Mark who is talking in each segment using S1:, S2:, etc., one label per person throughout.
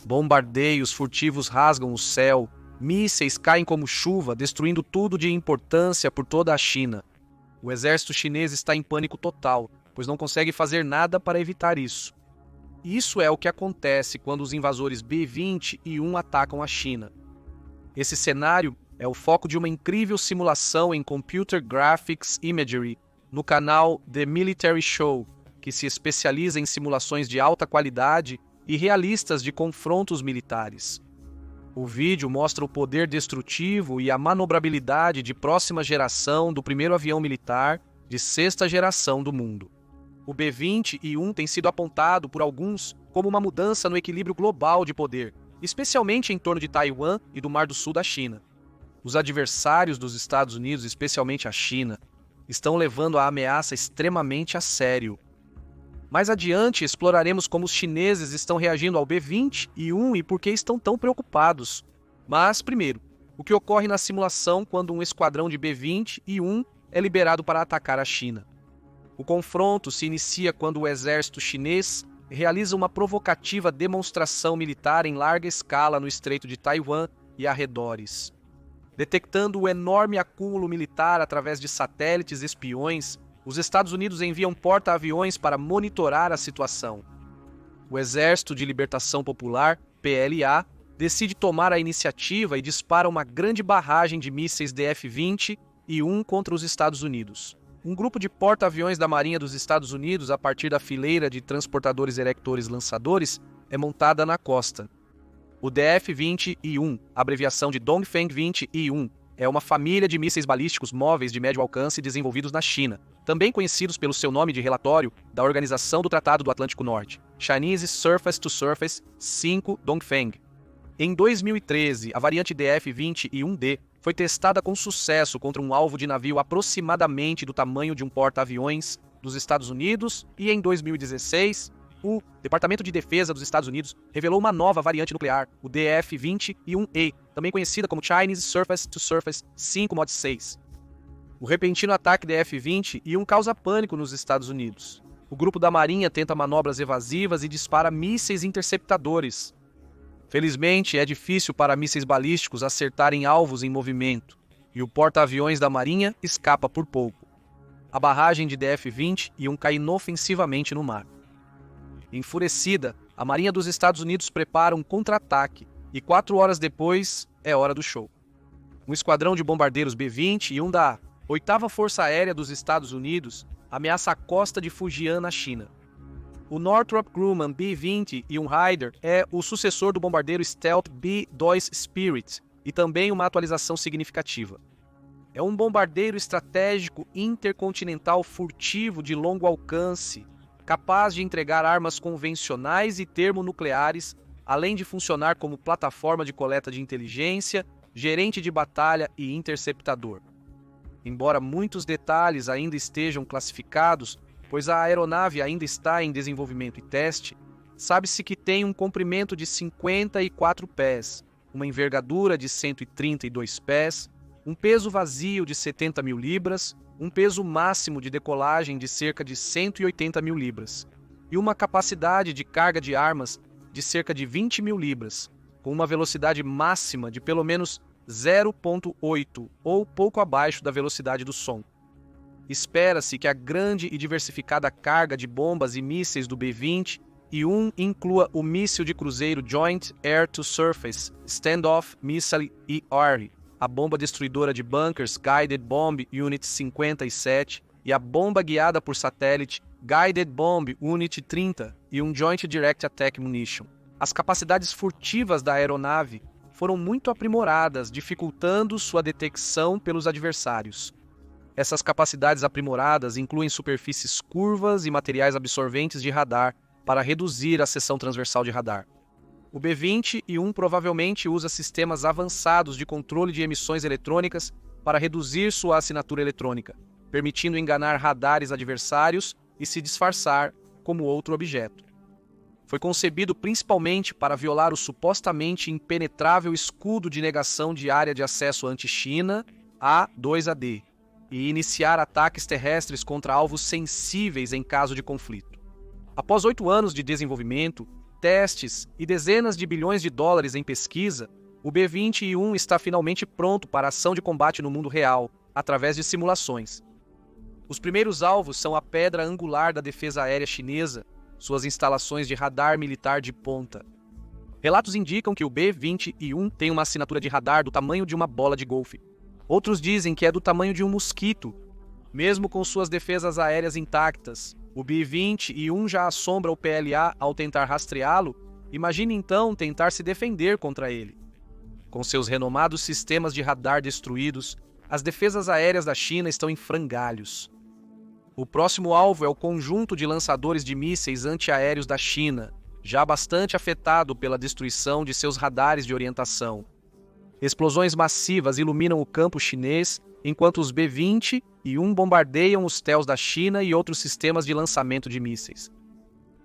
S1: Bombardeios furtivos rasgam o céu, mísseis caem como chuva, destruindo tudo de importância por toda a China. O exército chinês está em pânico total, pois não consegue fazer nada para evitar isso. Isso é o que acontece quando os invasores B-20 e 1 atacam a China. Esse cenário é o foco de uma incrível simulação em Computer Graphics Imagery no canal The Military Show, que se especializa em simulações de alta qualidade e realistas de confrontos militares. O vídeo mostra o poder destrutivo e a manobrabilidade de próxima geração do primeiro avião militar de sexta geração do mundo. O B-20 e 1 tem sido apontado por alguns como uma mudança no equilíbrio global de poder, especialmente em torno de Taiwan e do Mar do Sul da China. Os adversários dos Estados Unidos, especialmente a China, estão levando a ameaça extremamente a sério. Mais adiante, exploraremos como os chineses estão reagindo ao B-20 e 1 e por que estão tão preocupados. Mas, primeiro, o que ocorre na simulação quando um esquadrão de B-20 e 1 é liberado para atacar a China. O confronto se inicia quando o exército chinês realiza uma provocativa demonstração militar em larga escala no Estreito de Taiwan e arredores. Detectando o enorme acúmulo militar através de satélites espiões, os Estados Unidos enviam porta-aviões para monitorar a situação. O Exército de Libertação Popular, PLA, decide tomar a iniciativa e dispara uma grande barragem de mísseis DF-20 e 1 contra os Estados Unidos. Um grupo de porta-aviões da Marinha dos Estados Unidos, a partir da fileira de transportadores erectores lançadores, é montada na costa. O DF-20 e 1, abreviação de Dongfeng 20 e 1, é uma família de mísseis balísticos móveis de médio alcance desenvolvidos na China, também conhecidos pelo seu nome de relatório da Organização do Tratado do Atlântico Norte, Chinese Surface-to-Surface 5 Dongfeng. Em 2013, a variante DF-20 e 1D foi testada com sucesso contra um alvo de navio aproximadamente do tamanho de um porta-aviões dos Estados Unidos e em 2016, o Departamento de Defesa dos Estados Unidos revelou uma nova variante nuclear, o DF-20 e 1E, também conhecida como Chinese Surface-to-Surface 5 Mod 6. O repentino ataque DF-20 e 1 causa pânico nos Estados Unidos. O grupo da Marinha tenta manobras evasivas e dispara mísseis interceptadores. Felizmente, é difícil para mísseis balísticos acertarem alvos em movimento, e o porta-aviões da Marinha escapa por pouco. A barragem de DF-20 e 1 cai inofensivamente no mar. Enfurecida, a Marinha dos Estados Unidos prepara um contra-ataque, e 4 horas depois é hora do show. Um esquadrão de bombardeiros B-20 e 1 da 8ª Força Aérea dos Estados Unidos ameaça a costa de Fujian, na China. O Northrop Grumman B-20 e 1 Raider é o sucessor do bombardeiro Stealth B-2 Spirit e também uma atualização significativa. É um bombardeiro estratégico intercontinental furtivo de longo alcance, capaz de entregar armas convencionais e termonucleares, além de funcionar como plataforma de coleta de inteligência, gerente de batalha e interceptador. Embora muitos detalhes ainda estejam classificados, pois a aeronave ainda está em desenvolvimento e teste, sabe-se que tem um comprimento de 54 pés, uma envergadura de 132 pés, um peso vazio de 70 mil libras, um peso máximo de decolagem de cerca de 180 mil libras, e uma capacidade de carga de armas de cerca de 20 mil libras, com uma velocidade máxima de pelo menos 0,8 ou pouco abaixo da velocidade do som. Espera-se que a grande e diversificada carga de bombas e mísseis do B-20 e 1 inclua o míssil de cruzeiro Joint Air-to-Surface Standoff Missile ER, a bomba destruidora de bunkers Guided Bomb Unit 57 e a bomba guiada por satélite Guided Bomb Unit 30 e um Joint Direct Attack Munition. As capacidades furtivas da aeronave foram muito aprimoradas, dificultando sua detecção pelos adversários. Essas capacidades aprimoradas incluem superfícies curvas e materiais absorventes de radar para reduzir a seção transversal de radar. O B-20 e 1 provavelmente usa sistemas avançados de controle de emissões eletrônicas para reduzir sua assinatura eletrônica, permitindo enganar radares adversários e se disfarçar como outro objeto. Foi concebido principalmente para violar o supostamente impenetrável escudo de negação de área de acesso anti-China, A2AD, e iniciar ataques terrestres contra alvos sensíveis em caso de conflito. Após 8 anos de desenvolvimento, testes e dezenas de bilhões de dólares em pesquisa, o B-21 está finalmente pronto para ação de combate no mundo real, através de simulações. Os primeiros alvos são a pedra angular da defesa aérea chinesa, suas instalações de radar militar de ponta. Relatos indicam que o B-21 tem uma assinatura de radar do tamanho de uma bola de golfe. Outros dizem que é do tamanho de um mosquito. Mesmo com suas defesas aéreas intactas, o B-21 já assombra o PLA ao tentar rastreá-lo. Imagine então tentar se defender contra ele. Com seus renomados sistemas de radar destruídos, as defesas aéreas da China estão em frangalhos. O próximo alvo é o conjunto de lançadores de mísseis antiaéreos da China, já bastante afetado pela destruição de seus radares de orientação. Explosões massivas iluminam o campo chinês, enquanto os B-21 bombardeiam os TELs da China e outros sistemas de lançamento de mísseis.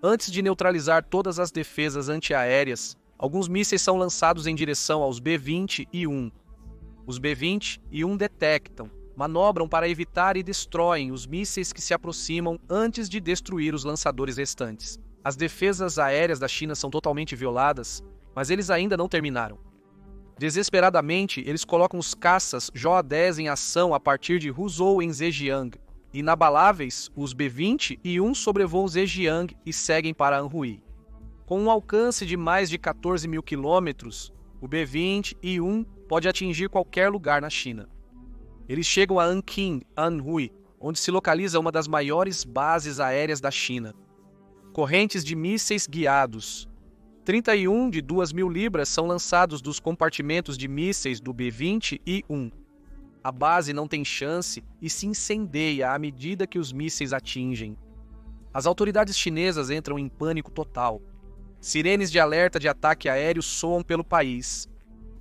S1: Antes de neutralizar todas as defesas antiaéreas, alguns mísseis são lançados em direção aos B-21. Os B-21 detectam, manobram para evitar e destroem os mísseis que se aproximam antes de destruir os lançadores restantes. As defesas aéreas da China são totalmente violadas, mas eles ainda não terminaram. Desesperadamente, eles colocam os caças JA-10 em ação a partir de Huzhou em Zhejiang. Inabaláveis, os B-21 sobrevoam Zhejiang e seguem para Anhui. Com um alcance de mais de 14 mil quilômetros, o B-21 pode atingir qualquer lugar na China. Eles chegam a Anqing, Anhui, onde se localiza uma das maiores bases aéreas da China. Correntes de mísseis guiados. 31 de 2.000 libras são lançados dos compartimentos de mísseis do B-21. A base não tem chance e se incendeia à medida que os mísseis atingem. As autoridades chinesas entram em pânico total. Sirenes de alerta de ataque aéreo soam pelo país.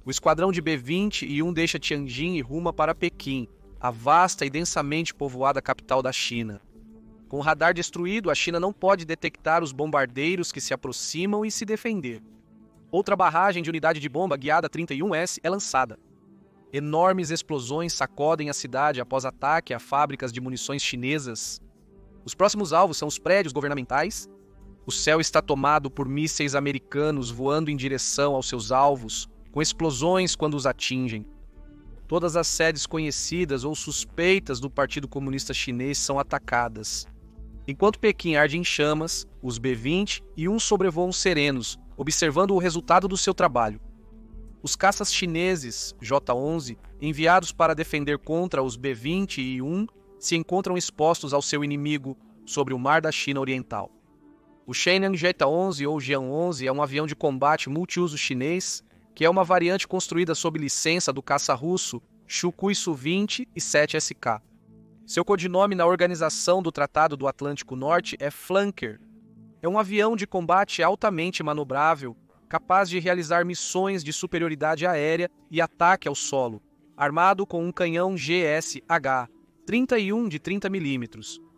S1: O esquadrão de B-21 deixa Tianjin e ruma para Pequim, a vasta e densamente povoada capital da China. Com o radar destruído, a China não pode detectar os bombardeiros que se aproximam e se defender. Outra barragem de unidade de bomba guiada 31S é lançada. Enormes explosões sacodem a cidade após ataque a fábricas de munições chinesas. Os próximos alvos são os prédios governamentais. O céu está tomado por mísseis americanos voando em direção aos seus alvos, com explosões quando os atingem. Todas as sedes conhecidas ou suspeitas do Partido Comunista Chinês são atacadas. Enquanto Pequim arde em chamas, os B-21 sobrevoam serenos, observando o resultado do seu trabalho. Os caças chineses J-11, enviados para defender contra os B-21, se encontram expostos ao seu inimigo sobre o mar da China Oriental. O Shenyang J-11 ou Jian-11 é um avião de combate multiuso chinês que é uma variante construída sob licença do caça russo Sukhoi Su-20 e 7SK. Seu codinome na Organização do Tratado do Atlântico Norte é Flanker. É um avião de combate altamente manobrável, capaz de realizar missões de superioridade aérea e ataque ao solo, armado com um canhão GSH-31 de 30 mm.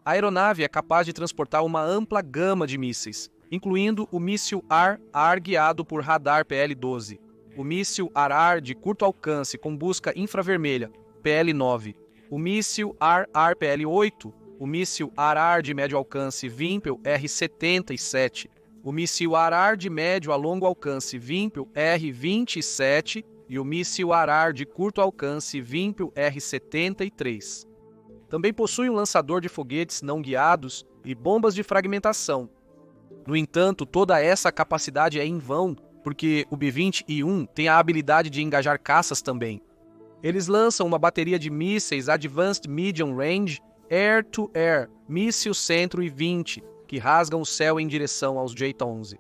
S1: A aeronave é capaz de transportar uma ampla gama de mísseis, incluindo o míssil AR guiado por radar PL-12, o míssil AR de curto alcance com busca infravermelha, PL-9, o míssil AR PL-8, o míssil AR de médio alcance Wimpel R-77, o míssil AR de médio a longo alcance Wimpel R-27 e o míssil AR de curto alcance Wimpel R-73. Também possui um lançador de foguetes não guiados e bombas de fragmentação. No entanto, toda essa capacidade é em vão, porque o B-21 tem a habilidade de engajar caças também. Eles lançam uma bateria de mísseis Advanced Medium Range Air-to-Air, míssil 120, que rasgam o céu em direção aos J-11.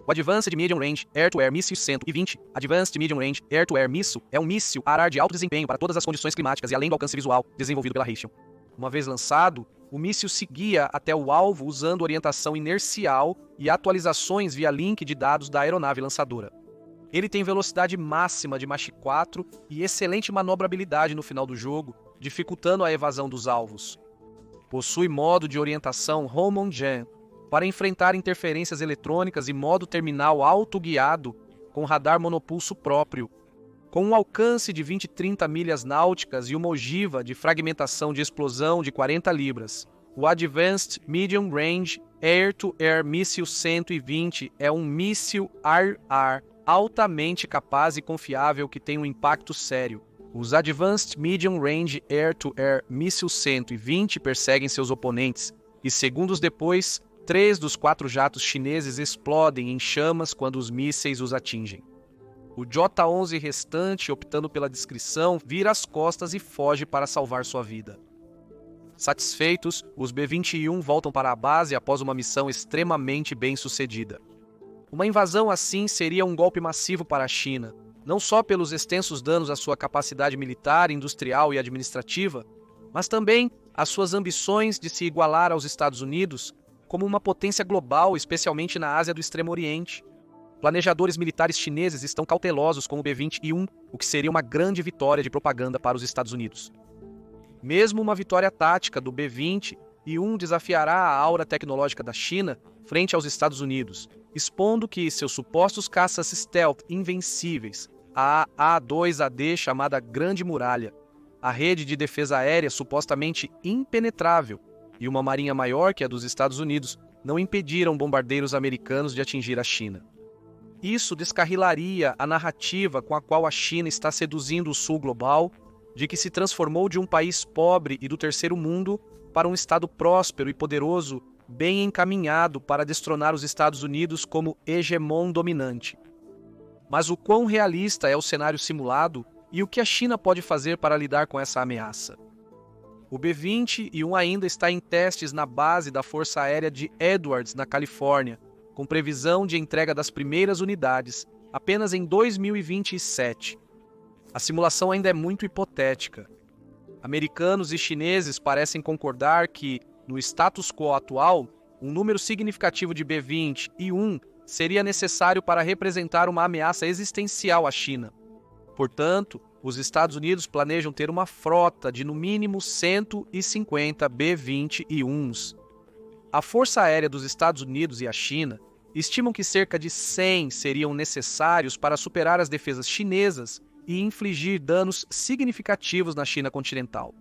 S1: O Advanced Medium Range Air-to-Air Míssil 120, Advanced Medium Range Air-to-Air Missile, é um míssil AR de alto desempenho para todas as condições climáticas e além do alcance visual, desenvolvido pela Raytheon. Uma vez lançado, o míssil se guia até o alvo usando orientação inercial e atualizações via link de dados da aeronave lançadora. Ele tem velocidade máxima de Mach 4 e excelente manobrabilidade no final do jogo, dificultando a evasão dos alvos. Possui modo de orientação Romonjan para enfrentar interferências eletrônicas e modo terminal autoguiado com radar monopulso próprio. Com um alcance de 20-30 milhas náuticas e uma ogiva de fragmentação de explosão de 40 libras, o Advanced Medium Range Air-to-Air Missile 120 é um míssil ar-ar altamente capaz e confiável que tem um impacto sério. Os Advanced Medium Range Air-to-Air Missile 120 perseguem seus oponentes e, segundos depois, 3 dos 4 jatos chineses explodem em chamas quando os mísseis os atingem. O J-11 restante, optando pela discrição, vira as costas e foge para salvar sua vida. Satisfeitos, os B-21 voltam para a base após uma missão extremamente bem-sucedida. Uma invasão assim seria um golpe massivo para a China, não só pelos extensos danos à sua capacidade militar, industrial e administrativa, mas também às suas ambições de se igualar aos Estados Unidos como uma potência global, especialmente na Ásia do Extremo Oriente. Planejadores militares chineses estão cautelosos com o B-21, o que seria uma grande vitória de propaganda para os Estados Unidos. Mesmo uma vitória tática do B-21 desafiará a aura tecnológica da China frente aos Estados Unidos, expondo que seus supostos caças stealth invencíveis, a A-2AD chamada Grande Muralha, a rede de defesa aérea supostamente impenetrável e uma marinha maior que a dos Estados Unidos não impediram bombardeiros americanos de atingir a China. Isso descarrilaria a narrativa com a qual a China está seduzindo o sul global, de que se transformou de um país pobre e do terceiro mundo para um estado próspero e poderoso, bem encaminhado para destronar os Estados Unidos como hegemon dominante. Mas o quão realista é o cenário simulado e o que a China pode fazer para lidar com essa ameaça? O B-21 ainda está em testes na base da Força Aérea de Edwards, na Califórnia, com previsão de entrega das primeiras unidades apenas em 2027. A simulação ainda é muito hipotética. Americanos e chineses parecem concordar que, no status quo atual, um número significativo de B-21 seria necessário para representar uma ameaça existencial à China. Portanto, os Estados Unidos planejam ter uma frota de no mínimo 150 B-21s. A Força Aérea dos Estados Unidos e a China estimam que cerca de 100 seriam necessários para superar as defesas chinesas e infligir danos significativos na China continental.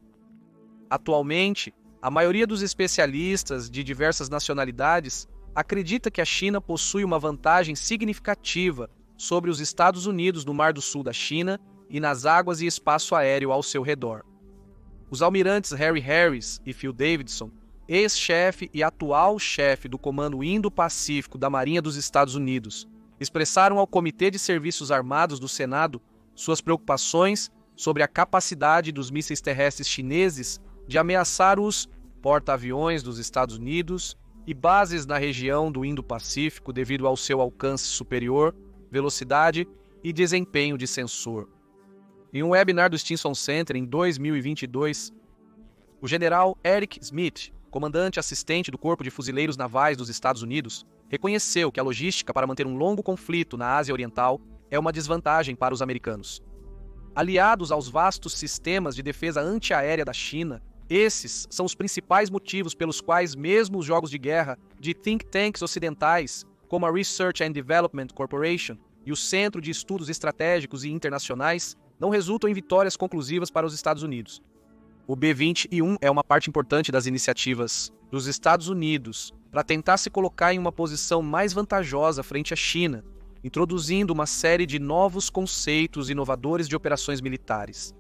S1: Atualmente, a maioria dos especialistas de diversas nacionalidades acredita que a China possui uma vantagem significativa sobre os Estados Unidos no Mar do Sul da China e nas águas e espaço aéreo ao seu redor. Os almirantes Harry Harris e Phil Davidson, ex-chefe e atual chefe do Comando Indo-Pacífico da Marinha dos Estados Unidos, expressaram ao Comitê de Serviços Armados do Senado suas preocupações sobre a capacidade dos mísseis terrestres chineses de ameaçar os porta-aviões dos Estados Unidos e bases na região do Indo-Pacífico devido ao seu alcance superior, velocidade e desempenho de sensor. Em um webinar do Stinson Center em 2022, o general Eric Smith, comandante assistente do Corpo de Fuzileiros Navais dos Estados Unidos, reconheceu que a logística para manter um longo conflito na Ásia Oriental é uma desvantagem para os americanos. Aliados aos vastos sistemas de defesa antiaérea da China, esses são os principais motivos pelos quais mesmo os jogos de guerra de think tanks ocidentais, como a Research and Development Corporation e o Centro de Estudos Estratégicos e Internacionais, não resultam em vitórias conclusivas para os Estados Unidos. O B-21 é uma parte importante das iniciativas dos Estados Unidos para tentar se colocar em uma posição mais vantajosa frente à China, introduzindo uma série de novos conceitos inovadores de operações militares.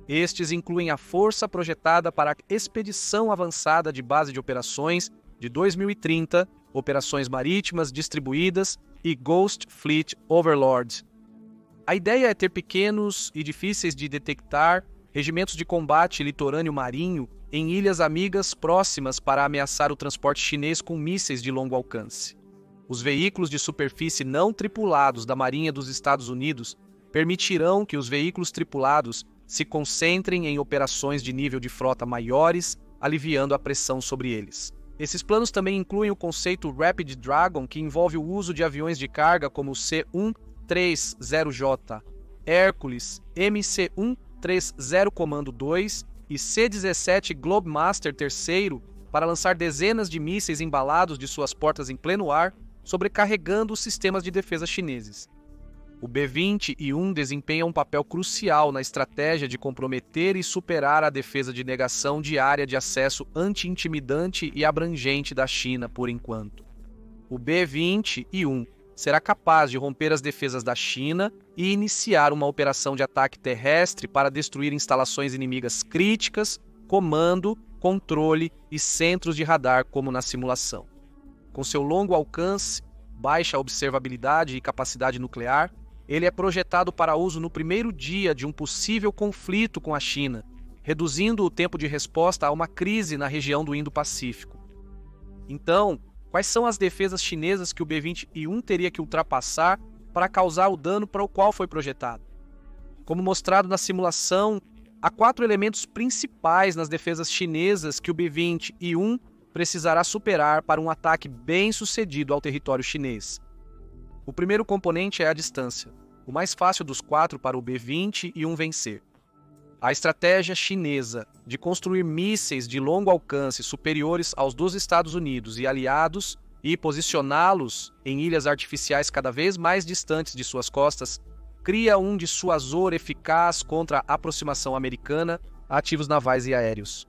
S1: Estes incluem a força projetada para a Expedição Avançada de Base de Operações de 2030, Operações Marítimas Distribuídas e Ghost Fleet Overlord. A ideia é ter pequenos e difíceis de detectar regimentos de combate litorâneo marinho em ilhas amigas próximas para ameaçar o transporte chinês com mísseis de longo alcance. Os veículos de superfície não tripulados da Marinha dos Estados Unidos permitirão que os veículos tripulados se concentrem em operações de nível de frota maiores, aliviando a pressão sobre eles. Esses planos também incluem o conceito Rapid Dragon, que envolve o uso de aviões de carga como o C-130J, Hércules, MC-130 Comando 2 e C-17 Globemaster III para lançar dezenas de mísseis embalados de suas portas em pleno ar, sobrecarregando os sistemas de defesa chineses. O B-21 desempenha um papel crucial na estratégia de comprometer e superar a defesa de negação de área de acesso anti-intimidante e abrangente da China por enquanto. O B-21 será capaz de romper as defesas da China e iniciar uma operação de ataque terrestre para destruir instalações inimigas críticas, comando, controle e centros de radar como na simulação. Com seu longo alcance, baixa observabilidade e capacidade nuclear, ele é projetado para uso no primeiro dia de um possível conflito com a China, reduzindo o tempo de resposta a uma crise na região do Indo-Pacífico. Então, quais são as defesas chinesas que o B-21 teria que ultrapassar para causar o dano para o qual foi projetado? Como mostrado na simulação, há 4 elementos principais nas defesas chinesas que o B-21 precisará superar para um ataque bem-sucedido ao território chinês. O primeiro componente é a distância, o mais fácil dos 4 para o B-21 vencer. A estratégia chinesa de construir mísseis de longo alcance superiores aos dos Estados Unidos e aliados e posicioná-los em ilhas artificiais cada vez mais distantes de suas costas cria um dissuasor eficaz contra a aproximação americana a ativos navais e aéreos.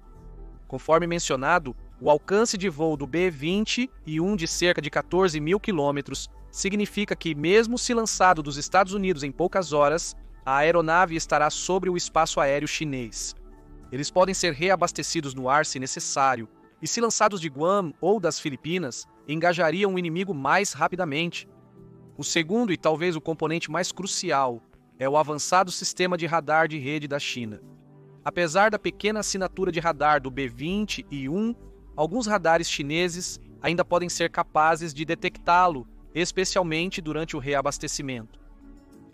S1: Conforme mencionado, o alcance de voo do B-21 de cerca de 14 mil quilômetros significa que, mesmo se lançado dos Estados Unidos em poucas horas, a aeronave estará sobre o espaço aéreo chinês. Eles podem ser reabastecidos no ar se necessário, e se lançados de Guam ou das Filipinas, engajariam o inimigo mais rapidamente. O segundo e talvez o componente mais crucial é o avançado sistema de radar de rede da China. Apesar da pequena assinatura de radar do B-21, alguns radares chineses ainda podem ser capazes de detectá-lo, especialmente durante o reabastecimento.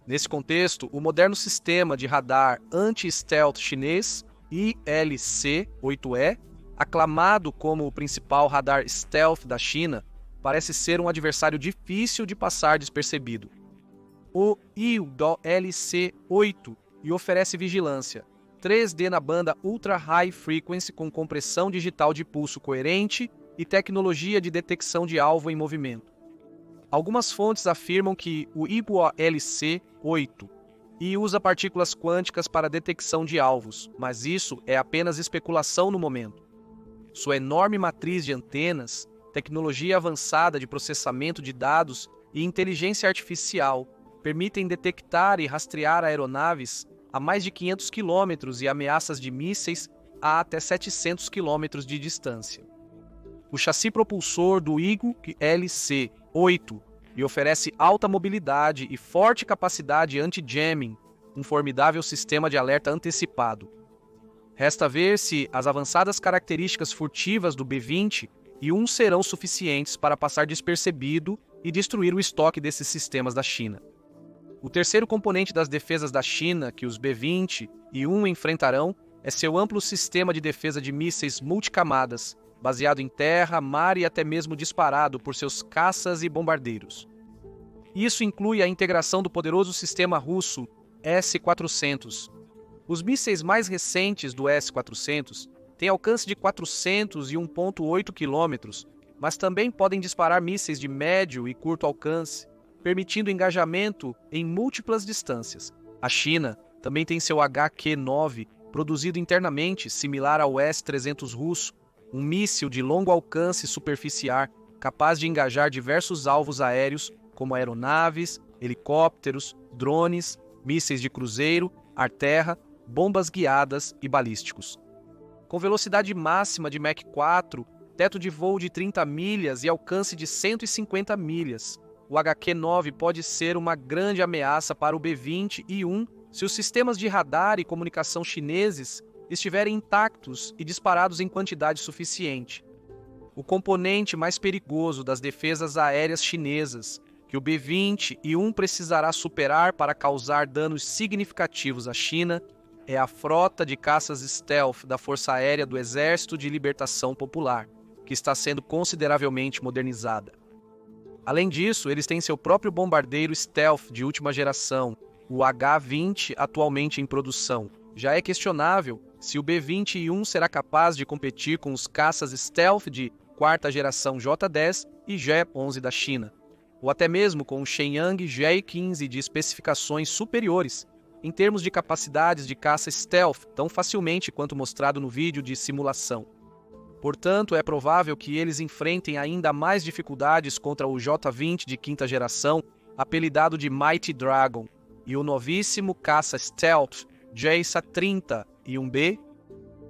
S1: Nesse contexto, o moderno sistema de radar anti-stealth chinês, ILC-8E, aclamado como o principal radar stealth da China, parece ser um adversário difícil de passar despercebido. O ILC-8 e oferece vigilância 3D na banda Ultra High Frequency com compressão digital de pulso coerente e tecnologia de detecção de alvo em movimento. Algumas fontes afirmam que o ILC-8 usa partículas quânticas para detecção de alvos, mas isso é apenas especulação no momento. Sua enorme matriz de antenas, tecnologia avançada de processamento de dados e inteligência artificial permitem detectar e rastrear aeronaves a mais de 500 km e ameaças de mísseis a até 700 km de distância. O chassi propulsor do ILC-8 e oferece alta mobilidade e forte capacidade anti-jamming, um formidável sistema de alerta antecipado. Resta ver se as avançadas características furtivas do B-21 serão suficientes para passar despercebido e destruir o estoque desses sistemas da China. O terceiro componente das defesas da China que os B-21 enfrentarão é seu amplo sistema de defesa de mísseis multicamadas, baseado em terra, mar e até mesmo disparado por seus caças e bombardeiros. Isso inclui a integração do poderoso sistema russo S-400. Os mísseis mais recentes do S-400 têm alcance de 401,8 km, mas também podem disparar mísseis de médio e curto alcance, permitindo engajamento em múltiplas distâncias. A China também tem seu HQ-9, produzido internamente, similar ao S-300 russo, um míssil de longo alcance superficial capaz de engajar diversos alvos aéreos, como aeronaves, helicópteros, drones, mísseis de cruzeiro, ar-terra, bombas guiadas e balísticos. Com velocidade máxima de Mach 4, teto de voo de 30 milhas e alcance de 150 milhas, o HQ-9 pode ser uma grande ameaça para o B-21 se os sistemas de radar e comunicação chineses estiverem intactos e disparados em quantidade suficiente. O componente mais perigoso das defesas aéreas chinesas, que o B-21 precisará superar para causar danos significativos à China, é a frota de caças stealth da Força Aérea do Exército de Libertação Popular, que está sendo consideravelmente modernizada. Além disso, eles têm seu próprio bombardeiro stealth de última geração, o H-20, atualmente em produção. Já é questionável se o B-21 será capaz de competir com os caças stealth de quarta geração J-10 e J-11 da China. ou até mesmo com o Shenyang J-15 de especificações superiores, em termos de capacidades de caça stealth, tão facilmente quanto mostrado no vídeo de simulação. Portanto, é provável que eles enfrentem ainda mais dificuldades contra o J-20 de quinta geração, apelidado de Mighty Dragon, e o novíssimo caça stealth JSA-30 e 1B.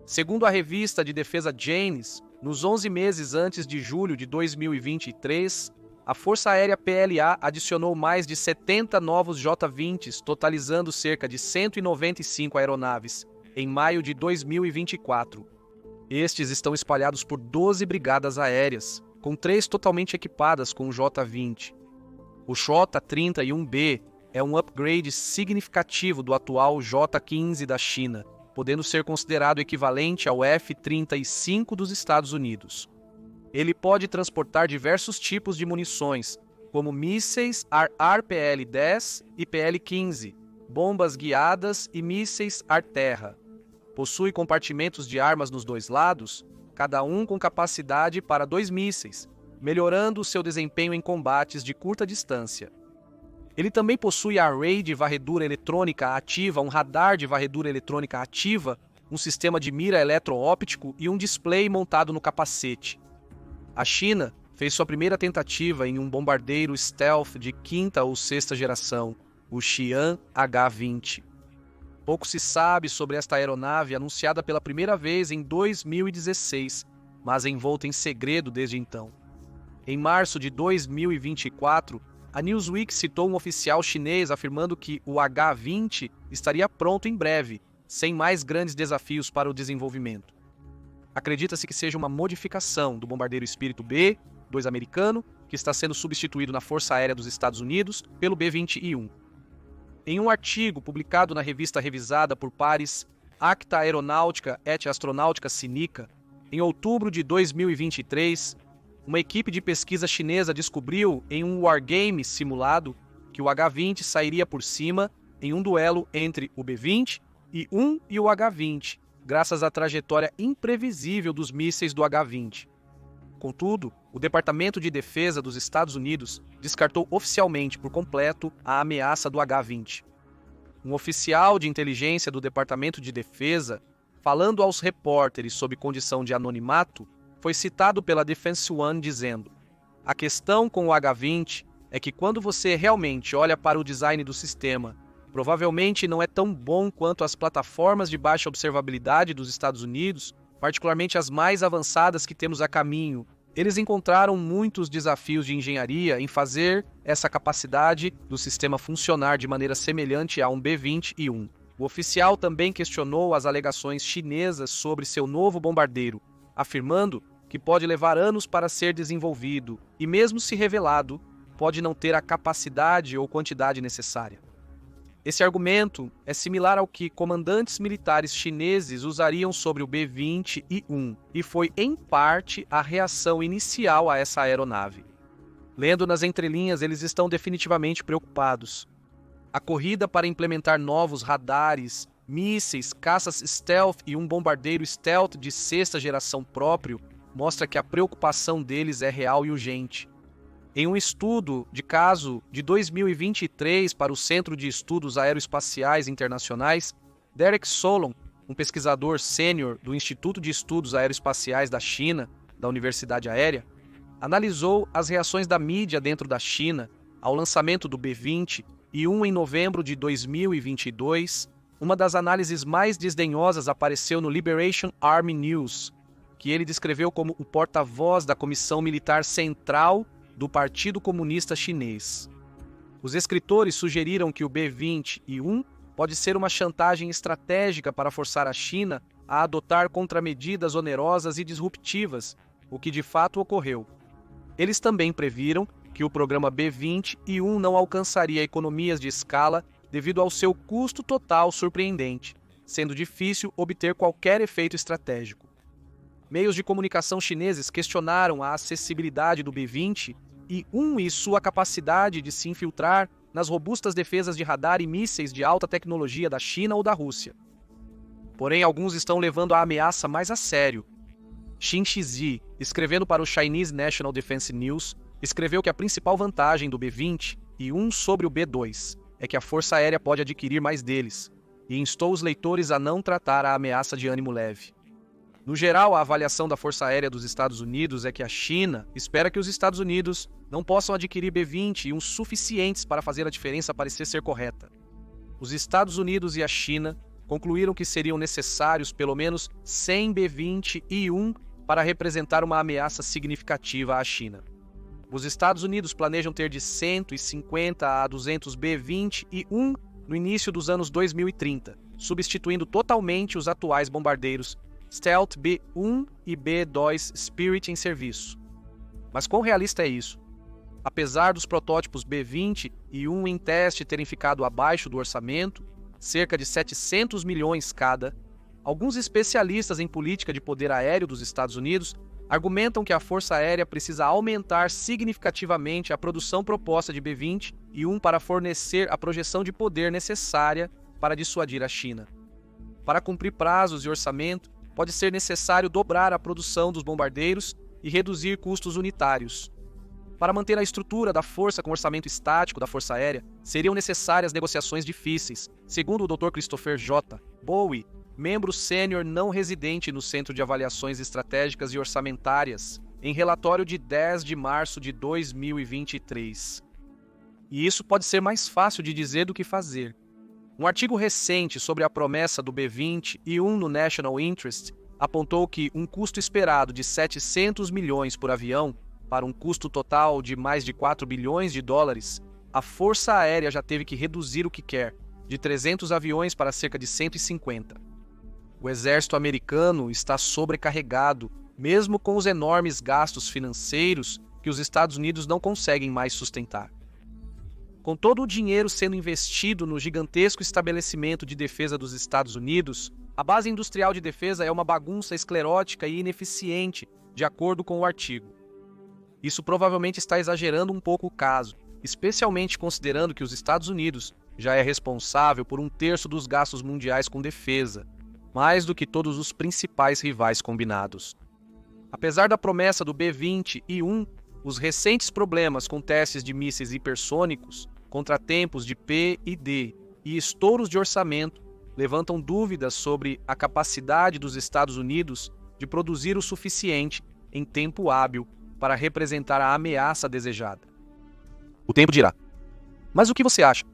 S1: Segundo a revista de defesa Janes, nos 11 meses antes de julho de 2023, a Força Aérea PLA adicionou mais de 70 novos J-20s, totalizando cerca de 195 aeronaves, em maio de 2024. Estes estão espalhados por 12 brigadas aéreas, com 3 totalmente equipadas com o J-20. O J-30 e 1B é um upgrade significativo do atual J-15 da China, podendo ser considerado equivalente ao F-35 dos Estados Unidos. Ele pode transportar diversos tipos de munições, como mísseis AR-PL-10 e PL-15, bombas guiadas e mísseis ar-terra. Possui compartimentos de armas nos dois lados, cada um com capacidade para 2 mísseis, melhorando seu desempenho em combates de curta distância. Ele também possui array de varredura eletrônica ativa, um radar de varredura eletrônica ativa, um sistema de mira eletroóptico e um display montado no capacete. A China fez sua primeira tentativa em um bombardeiro stealth de quinta ou sexta geração, o Xi'an H-20. Pouco se sabe sobre esta aeronave anunciada pela primeira vez em 2016, mas envolta em segredo desde então. Em março de 2024, a Newsweek citou um oficial chinês afirmando que o H-20 estaria pronto em breve, sem mais grandes desafios para o desenvolvimento. Acredita-se que seja uma modificação do bombardeiro Espírito B-2 americano, que está sendo substituído na Força Aérea dos Estados Unidos pelo B-20I-1. Em um artigo publicado na revista revisada por pares Acta Aeronáutica et Astronautica Sinica, em outubro de 2023, uma equipe de pesquisa chinesa descobriu em um wargame simulado que o H-20 sairia por cima em um duelo entre o B-20I-1 e o H-20, graças à trajetória imprevisível dos mísseis do H-20. Contudo, o Departamento de Defesa dos Estados Unidos descartou oficialmente por completo a ameaça do H-20. Um oficial de inteligência do Departamento de Defesa, falando aos repórteres sob condição de anonimato, foi citado pela Defense One dizendo: "A questão com o H-20 é que quando você realmente olha para o design do sistema, provavelmente não é tão bom quanto as plataformas de baixa observabilidade dos Estados Unidos, particularmente as mais avançadas que temos a caminho. Eles encontraram muitos desafios de engenharia em fazer essa capacidade do sistema funcionar de maneira semelhante a um B-20I-1. O oficial também questionou as alegações chinesas sobre seu novo bombardeiro, afirmando que pode levar anos para ser desenvolvido e, mesmo se revelado, pode não ter a capacidade ou quantidade necessária. Esse argumento é similar ao que comandantes militares chineses usariam sobre o B-20I-1 e foi, em parte, a reação inicial a essa aeronave. Lendo nas entrelinhas, eles estão definitivamente preocupados. A corrida para implementar novos radares, mísseis, caças stealth e um bombardeiro stealth de sexta geração próprio mostra que a preocupação deles é real e urgente. Em um estudo de caso de 2023 para o Centro de Estudos Aeroespaciais Internacionais, Derek Solon, um pesquisador sênior do Instituto de Estudos Aeroespaciais da China, da Universidade Aérea, analisou as reações da mídia dentro da China ao lançamento do B-20I-1 em novembro de 2022. Uma das análises mais desdenhosas apareceu no Liberation Army News, que ele descreveu como o porta-voz da Comissão Militar Central do Partido Comunista Chinês. Os escritores sugeriram que o B-20I-1 pode ser uma chantagem estratégica para forçar a China a adotar contramedidas onerosas e disruptivas, o que de fato ocorreu. Eles também previram que o programa B-20I-1 não alcançaria economias de escala devido ao seu custo total surpreendente, sendo difícil obter qualquer efeito estratégico. Meios de comunicação chineses questionaram a acessibilidade do B-20I-1 e sua capacidade de se infiltrar nas robustas defesas de radar e mísseis de alta tecnologia da China ou da Rússia. Porém, alguns estão levando a ameaça mais a sério. Xin Shizi, escrevendo para o Chinese National Defense News, escreveu que a principal vantagem do B-21 sobre o B-2 é que a Força Aérea pode adquirir mais deles, e instou os leitores a não tratar a ameaça de ânimo leve. No geral, a avaliação da Força Aérea dos Estados Unidos é que a China espera que os Estados Unidos não possam adquirir B-21 suficientes para fazer a diferença parecer ser correta. Os Estados Unidos e a China concluíram que seriam necessários pelo menos 100 B-21 para representar uma ameaça significativa à China. Os Estados Unidos planejam ter de 150 a 200 B-21 no início dos anos 2030, substituindo totalmente os atuais bombardeiros Stealth B-1 e B-2 Spirit em serviço. Mas quão realista é isso? Apesar dos protótipos B-21 em teste terem ficado abaixo do orçamento, cerca de 700 milhões cada, alguns especialistas em política de poder aéreo dos Estados Unidos argumentam que a Força Aérea precisa aumentar significativamente a produção proposta de B-21 para fornecer a projeção de poder necessária para dissuadir a China. Para cumprir prazos e orçamento, pode ser necessário dobrar a produção dos bombardeiros e reduzir custos unitários. Para manter a estrutura da força com orçamento estático da Força Aérea, seriam necessárias negociações difíceis, segundo o Dr. Christopher J. Bowie, membro sênior não residente no Centro de Avaliações Estratégicas e Orçamentárias, em relatório de 10 de março de 2023. E isso pode ser mais fácil de dizer do que fazer. Um artigo recente sobre a promessa do B-21 no National Interest apontou que um custo esperado de 700 milhões por avião, para um custo total de mais de 4 bilhões de dólares, a Força Aérea já teve que reduzir o que quer, de 300 aviões para cerca de 150. O exército americano está sobrecarregado, mesmo com os enormes gastos financeiros que os Estados Unidos não conseguem mais sustentar. Com todo o dinheiro sendo investido no gigantesco estabelecimento de defesa dos Estados Unidos, a base industrial de defesa é uma bagunça esclerótica e ineficiente, de acordo com o artigo. Isso provavelmente está exagerando um pouco o caso, especialmente considerando que os Estados Unidos já é responsável por 1/3 dos gastos mundiais com defesa, mais do que todos os principais rivais combinados. Apesar da promessa do B-21, os recentes problemas com testes de mísseis hipersônicos, contratempos de P e D e estouros de orçamento levantam dúvidas sobre a capacidade dos Estados Unidos de produzir o suficiente em tempo hábil para representar a ameaça desejada. O tempo dirá. Mas o que você acha?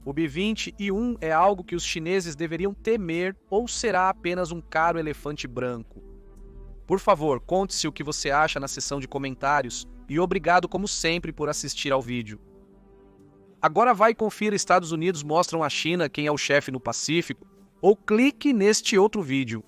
S1: O B-21 é algo que os chineses deveriam temer ou será apenas um caro elefante branco? Por favor, conte-se o que você acha na seção de comentários e obrigado como sempre por assistir ao vídeo. Agora vai e confira Estados Unidos mostram à China quem é o chefe no Pacífico ou clique neste outro vídeo.